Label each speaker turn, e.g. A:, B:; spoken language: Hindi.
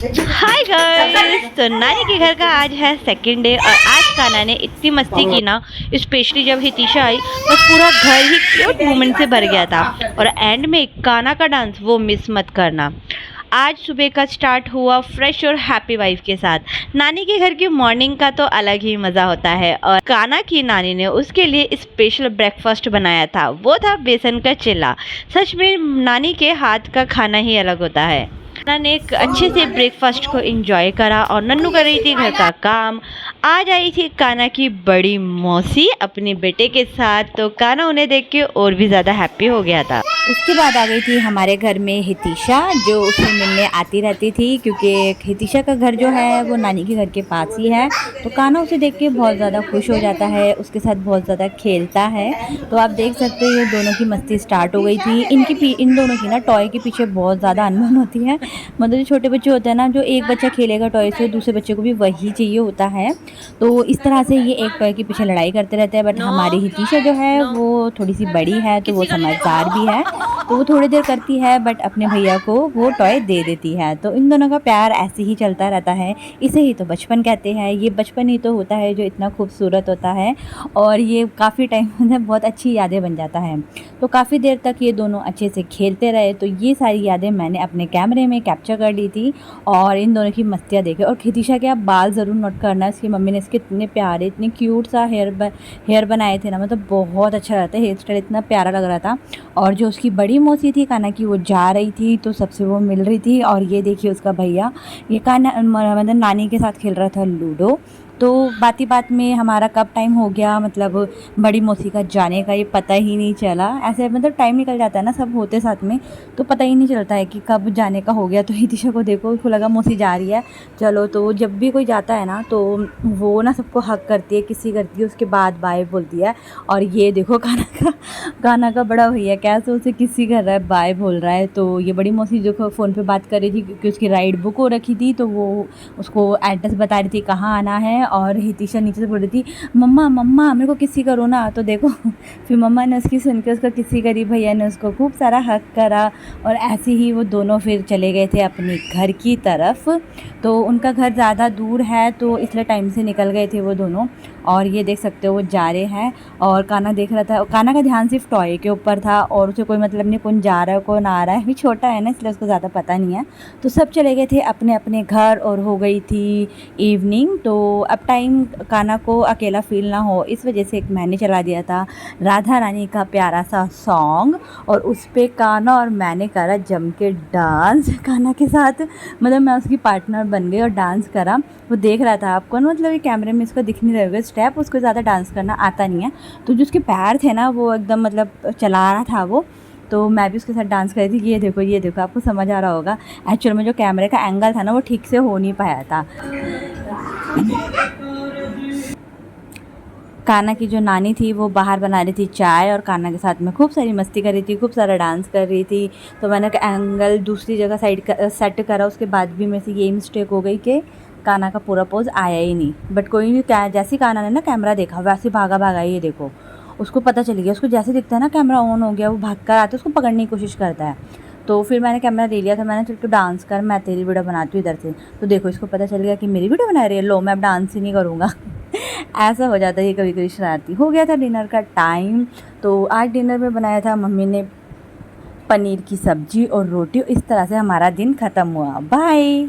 A: Hi guys. तो नानी के घर का आज है सेकंड डे और आज काना ने इतनी मस्ती की ना, स्पेशली जब हितिशा आई बस पूरा घर ही क्यूट मोमेंट से भर गया था। और एंड में काना का डांस वो मिस मत करना। आज सुबह का स्टार्ट हुआ फ्रेश और हैप्पी वाइफ के साथ। नानी के घर की मॉर्निंग का तो अलग ही मज़ा होता है और काना की नानी ने उसके लिए स्पेशल ब्रेकफास्ट बनाया था, वो था बेसन का चिल्ला। सच में नानी के हाथ का खाना ही अलग होता है। कान्हा ने एक अच्छे से ब्रेकफास्ट को एंजॉय करा और नन्नू कर रही थी घर का काम। आज आई थी कान्हा की बड़ी मौसी अपने बेटे के साथ, तो कान्हा उन्हें देख के और भी ज़्यादा हैप्पी हो गया था।
B: उसके बाद आ गई थी हमारे घर में हितिशा, जो उसे मिलने आती रहती थी क्योंकि हितिशा का घर जो है वो नानी के घर के पास ही है। तो कान्हा उसे देख के बहुत ज़्यादा खुश हो जाता है, उसके साथ बहुत ज़्यादा खेलता है। तो आप देख सकते हो ये दोनों की मस्ती स्टार्ट हो गई थी। इन दोनों की ना टॉय के पीछे बहुत ज़्यादा अनबन होती है। मतलब जो छोटे बच्चे होते हैं ना, जो एक बच्चा खेलेगा टॉय से दूसरे बच्चे को भी वही चाहिए होता है। तो इस तरह से ये एक टॉय के पीछे लड़ाई करते रहते हैं। बट हमारी हितिशा जो है वो थोड़ी सी बड़ी है तो वो समझदार भी है, तो वो थोड़ी देर करती है बट अपने भैया को वो टॉय दे देती है। तो इन दोनों का प्यार ऐसे ही चलता रहता है। इसे ही तो बचपन कहते हैं। ये बचपन ही तो होता है जो इतना खूबसूरत होता है और ये काफ़ी टाइम में बहुत अच्छी यादें बन जाता है। तो काफ़ी देर तक ये दोनों अच्छे से खेलते रहे। तो ये सारी यादें मैंने अपने कैमरे में कैप्चर कर ली थी और इन दोनों की मस्तियाँ देखे। और हितिशा के आप बाल ज़रूर नोट करना, इसकी मम्मी ने इसके इतने प्यारे इतने क्यूट सा हेयर बनाए थे ना, मतलब बहुत अच्छा रहता है, हेयर स्टाइल इतना प्यारा लग रहा था। और जो उसकी बड़ी मौसी थी कान्हा की, वो जा रही थी तो सबसे वो मिल रही थी। और ये देखिए उसका भैया, ये कान्हा मतलब नानी के साथ खेल रहा था लूडो। तो बात ही बात में हमारा कब टाइम हो गया, मतलब बड़ी मौसी का जाने का ये पता ही नहीं चला। ऐसे मतलब टाइम निकल जाता है ना सब होते साथ में, तो पता ही नहीं चलता है कि कब जाने का हो गया। तो हितिशा को देखो, उसको लगा मौसी जा रही है चलो। तो जब भी कोई जाता है ना तो वो ना सबको हक करती है, किसी करती है, उसके बाद बाय बोलती है। और ये देखो कान्हा का बड़ा भैया कैसे उसे किसी कर रहा है, बाय बोल रहा है। तो ये बड़ी मौसी जो फ़ोन पे बात कर रही थी क्योंकि उसकी राइड बुक हो रखी थी, तो वो उसको एड्रेस बता रही थी कहाँ आना है। और हितिशा नीचे से बोल रही थी मम्मा मम्मा मेरे को किसी करो ना। तो देखो फिर मम्मा ने उसकी सुन के उसको किसी करी, भैया ने उसको खूब सारा हक करा। और ऐसे ही वो दोनों फिर चले गए थे अपने घर की तरफ। तो उनका घर ज़्यादा दूर है तो इसलिए टाइम से निकल गए थे वो दोनों। और ये देख सकते हो वो जा रहे हैं और कान्हा देख रहा था। कान्हा का ध्यान सिर्फ टॉय के ऊपर था और उसे कोई मतलब नहीं कौन जा रहा है कौन आ रहा है, अभी छोटा है ना इसलिए उसको ज़्यादा पता नहीं है। तो सब चले गए थे अपने अपने घर और हो गई थी इवनिंग। तो अब टाइम कान्हा को अकेला फील ना हो इस वजह से एक मैंने चला दिया था राधा रानी का प्यारा सा सॉन्ग, और उस पर कान्हा और मैंने करा जम के डांस कान्हा के साथ। मतलब मैं उसकी पार्टनर बन गई और डांस करा। वो देख रहा था, आपको ना मतलब ये कैमरे में इसको दिख नहीं रहे होगा स्टेप, उसको ज़्यादा डांस करना आता नहीं है। तो जो उसके पैर थे ना वो एकदम मतलब चला रहा था वो, तो मैं भी उसके साथ डांस कर रही थी। ये देखो आपको समझ आ रहा होगा। एक्चुअल में जो कैमरे का एंगल था ना वो ठीक से हो नहीं पाया था। कान्हा की जो नानी थी वो बाहर बना रही थी चाय और कान्हा के साथ में खूब सारी मस्ती कर रही थी, खूब सारा डांस कर रही थी। तो मैंने एंगल दूसरी जगह सेट करा, उसके बाद भी मेरे से यही मिस्टेक हो गई कि कान्हा का पूरा पोज आया ही नहीं। बट कोई नहीं, क्या जैसे कान्हा ने ना कैमरा देखा वैसे भागा भागा, ये देखो उसको पता चल गया। उसको जैसे दिखता है ना कैमरा ऑन हो गया, वो भाग कर आता है, उसको पकड़ने की कोशिश करता है। तो फिर मैंने कैमरा ले लिया था, मैंने चल तू डांस कर, मैं तेरी वीडियो बनाती हूँ इधर से। तो देखो इसको पता चल गया कि मेरी वीडियो बना रही है, लो मैं अब डांस ही नहीं करूँगा। ऐसा हो जाता है कभी कभी, शरारती। हो गया था डिनर का टाइम। तो आज डिनर में बनाया था मम्मी ने पनीर की सब्जी और रोटी। इस तरह से हमारा दिन ख़त्म हुआ। बाय।